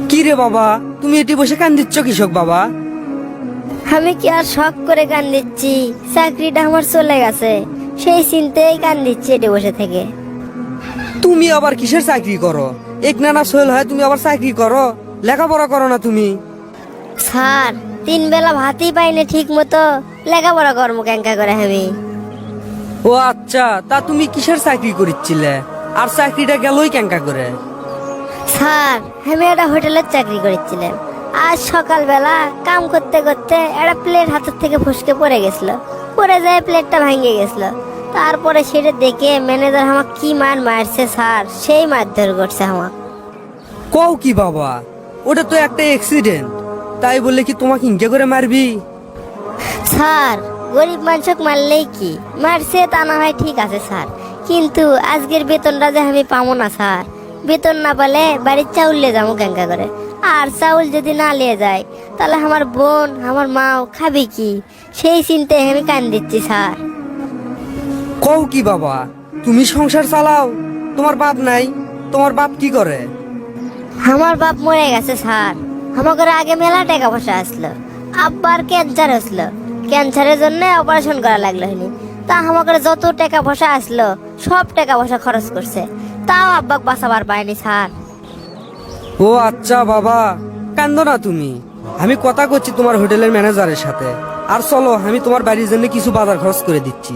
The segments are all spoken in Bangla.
কি রে বাবা, তুমি এটি বসে কান্দিচ্ছ কৃষক বাবা? আমি কি আর শখ করে গান দিচ্ছি? চাকরিটা আমার চলে গেছে, সেই চিন্তায় গান দিচ্ছি এটি বসে থেকে। তুমি আবার কিসের চাকরি করো? এক নানা সোহেল হয় তুমি আবার চাকরি করো? লেখাপড়া করো না তুমি? স্যার, 3 বেলা ভাতই পাইনি ঠিক মতো, লেখাপড়া কর্ম ক্যাঙ্কা করে আমি। ও আচ্ছা, তা তুমি কিসের চাকরি করিচ্ছিলে? আর চাকরিটা গেলই ক্যাঙ্কা করে? স্যার, আমি একটা হোটেলের চাকরি করেছিলাম। আজ সকালবেলা কাম করতে করতে একটা প্লেট হাতের থেকে ফসকে পড়ে গেছিল। পড়ে যায় প্লেটটা ভেঙে গেছিল। তারপরে সেটা দেখে ম্যানেজার আমাকে কি মারছে স্যার, সেই মারধর করছে আমাকে। কও কি বাবা, ওটা তো একটা অ্যাক্সিডেন্ট, তাই বললে কি তোমাকে ইনকে করে মারবি? স্যার, গরিব মানুষক মারলেই কি, মারছে তা না হয় ঠিক আছে স্যার, কিন্তু আজকের বেতনটা যে আমি পাবো না স্যার। বেতন না পেলে বাড়ির চাউল নিয়ে যাবো ক্যাঙ্কা করে। আর চাউল যদি না নিয়ে যায় তাহলে আমার বোন আমার মাও খাবে কি, সেই চিন্তায় আমি কান দিচ্ছি স্যার। কও কি বাবা, তুমি সংসার চালাও? তোমার বাপ নাই? তোমার বাপ কি করে? আমার বাপ মরে গেছে স্যার। আমাকে আগে মেলা টাকা পয়সা আসলো, আব্বার ক্যান্সার হয়েছিল, ক্যান্সারের জন্য অপারেশন করা লাগলো হয়নি। তা আমাকে যত টাকা পয়সা আসলো সব টাকা পয়সা খরচ করছে, তাও আব্বাক বাঁচাবার পায়নি স্যার। ও আচ্ছা বাবা, কান্দো না তুমি। আমি কথা করছি তোমার হোটেলের ম্যানেজারের সাথে, আর চলো আমি তোমার বাড়ির জন্য কিছু বাজার খরচ করে দিচ্ছি।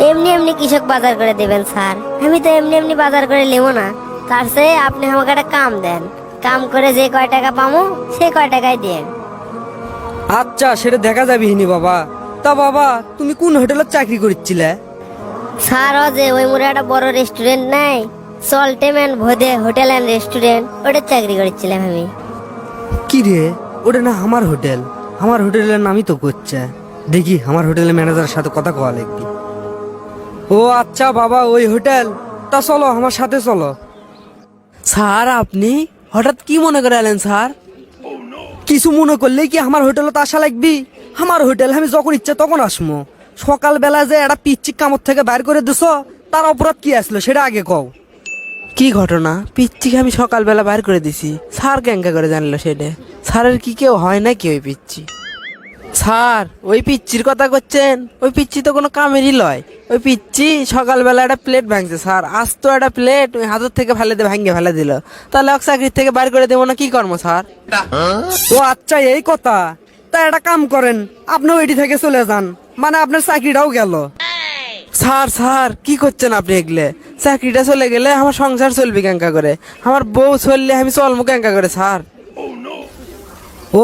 এমনি এমনি কৃষক বাজার করে দেবেন স্যার? আমি তো এমনি এমনি বাজার করে নেবো না। তার চেয়ে আপনি আমাকে একটা কাম দেন, কাম করে যে কয় টাকা পাবো সে কয় টাকায় দেন। আচ্ছা, সেটা দেখা যাবে হিনি বাবা। তা বাবা, তুমি কোন হোটেলের চাকরি করিচ্ছিলে? স্যার, ও যে ওই মোড়ে একটা বড় রেস্টুরেন্ট নাই, সল্টেম্যান ভোদে হোটেল অ্যান্ড রেস্টুরেন্ট, ওটার চাকরি করেছিলাম আমি। কি রে, ওটা না আমার হোটেল? আমার হোটেলের নামই তো করছে। দেখি আমার হোটেলের ম্যানেজারের সাথে কথা কওয়া লাগবে। ও আচ্ছা বাবা, ওই হোটেল? তা চলো আমার সাথে চলো। স্যার, আপনি হঠাৎ কি মনে করে এলেন স্যার? কিছু মনে করলে কি আমার হোটেলে তো আসা লাগবি? আমার হোটেল আমি যখন ইচ্ছে তখন আসমো। সকালবেলা যে একটা পিচ্ছি কামড় থেকে বাইর করে দিছ, তার অপরাধ কি আসলো সেটা আগে কও। কি ঘটনা? পিচ্চিকে আমি সকালবেলা বাইর করে দিছি, স্যার ক্যাঙ্কা করে জানলো সেটা? স্যারের কি কেউ হয় নাকি ওই পিচ্চি? স্যার, ওই পিচ্চির কথা করছেন? ওই পিচ্চি তো কোনো কামেরই লয়। ওই পিচ্চি সকালবেলা একটা প্লেট ভাঙছে স্যার, আজ তো একটা প্লেট ওই হাতের থেকে ভাঙে ফেলে দিল। তাহলে এক চাকরির থেকে বাইর করে দেবো না কি কর্ম স্যার? ও আচ্ছা, এই কথা। তা একটা কাম করেন, আপনিও এটি থেকে চলে যান, মানে আপনার চাকরিটাও গেল। স্যার স্যার, কি করছেন আপনি এগুলো? চাকরিটা চলে গেলে আমার সংসার চলবে ক্যাঙ্কা করে, আমার বউ চললে আমি চলবো ক্যাঙ্কা করে স্যার?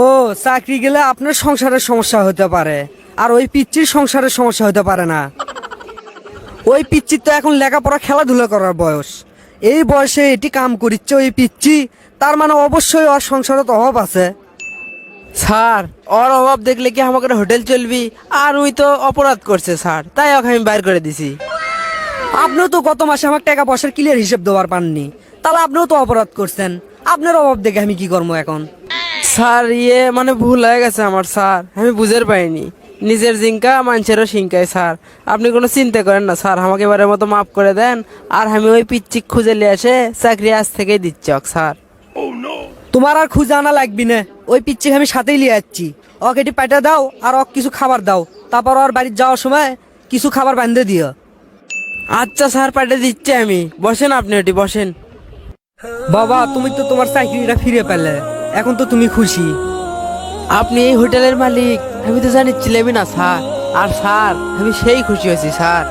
ও, চাকরি গেলে আপনার সংসারের সমস্যা হতে পারে, আর ওই পিচ্চির সংসারের সমস্যা হতে পারে না। ওই পিচ্চির তো এখন লেখাপড়া খেলাধুলা করার বয়স। এই বয়সে এটি কাম করিচ্ছে ওই পিচ্চি, তার মানে অবশ্যই ওর সংসারে তো অভাব আছে। স্যার, ওর অভাব দেখলে কি আমাকে হোটেল চলবি? আর ওই তো অপরাধ করছে স্যার, তাই ওকে আমি বাইর করে দিছি। আপনিও তো গত মাসে আমার টাকা পয়সার ক্লিয়ার হিসেব দেওয়ার পাননি, তাহলে আপনিও তো অপরাধ করছেন। আপনার অভাব দেখে আমি কি করবো এখন? স্যার, মানে ভুল হয়ে গেছে আমার স্যার, আমি বুঝের পাইনি। নিজের জিঙ্কা মানুষেরও সিঙ্কায় স্যার। আপনি কোনো চিন্তা করেন না স্যার, আমাকে এবারের মতো মাফ করে দেন। আর আমি ওই পিচ্চিক খুঁজে নিয়ে এসে চাকরি আজ থেকেই দিচ্ছি স্যার। তোমার আর খুঁজে আনা লাগবি না, ওই পিচ্চিকে আমি সাথেই নিয়ে যাচ্ছি। ওকে এটি পেটে দাও আর ওকে কিছু খাবার দাও, তারপর ওর বাড়ির যাওয়ার সময় কিছু খাবার বাঁধে দিও। আচ্ছা স্যার, পাঠিয়ে দিচ্ছি আমি। বসেন আপনি, ওটি বসেন। বাবা, তুমি তো তোমার চাকরিটা ফিরে পেলে, এখন তো তুমি খুশি? আপনি এই হোটেলের মালিক, আমি তো জানিছিলামই না স্যার। আর স্যার, আমি সেই খুশি হয়েছি স্যার।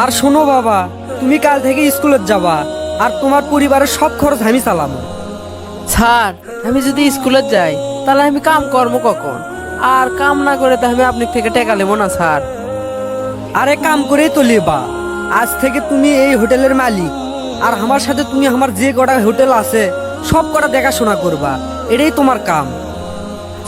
আর শোনো বাবা, তুমি কাল থেকে স্কুলে যাবা, আর তোমার পরিবারের সব খরচ আমি চালাবো। স্যার, আমি যদি স্কুলে যাই তাহলে আমি কাম কর্ম কখন? আর কাম না করে তো আমি আপনার থেকে টাকা নেবো না স্যার। আরে কাম করেই তো লেবা। আজ থেকে তুমি এই হোটেলের মালিক, আর আমার সাথে তুমি আমার যে কটা হোটেল আছে সব কটা দেখাশোনা করবা, এটাই তোমার কাম।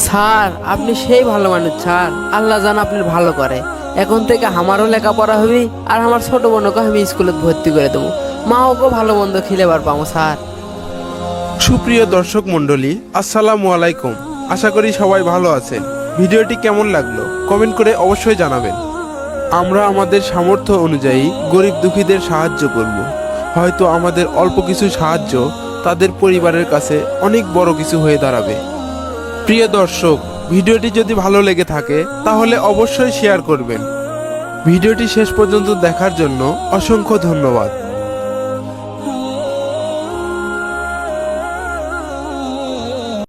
স্যার, আপনি সেই ভালো মানুষ স্যার, আল্লাহ জান আপনার ভালো করে। এখন থেকে আমারও লেখাপড়া হবে, আর আমার ছোট বোনকে আমি স্কুলে ভর্তি করে দেবো। মা ওকে ভালো মন্দ খেলেবার পাবো স্যার। সুপ্রিয় দর্শক মণ্ডলী, আসসালামু আলাইকুম। আশা করি সবাই ভালো আছেন। ভিডিওটি কেমন লাগলো কমেন্ট করে অবশ্যই জানাবেন। আমরা আমাদের সামর্থ্য অনুযায়ী গরিব দুঃখীদের সাহায্য করব। হয়তো আমাদের অল্প কিছু সাহায্য তাদের পরিবারের কাছে অনেক বড় কিছু হয়ে দাঁড়াবে। প্রিয় দর্শক, ভিডিওটি যদি ভালো লেগে থাকে তাহলে অবশ্যই শেয়ার করবেন। ভিডিওটি শেষ পর্যন্ত দেখার জন্য অসংখ্য ধন্যবাদ।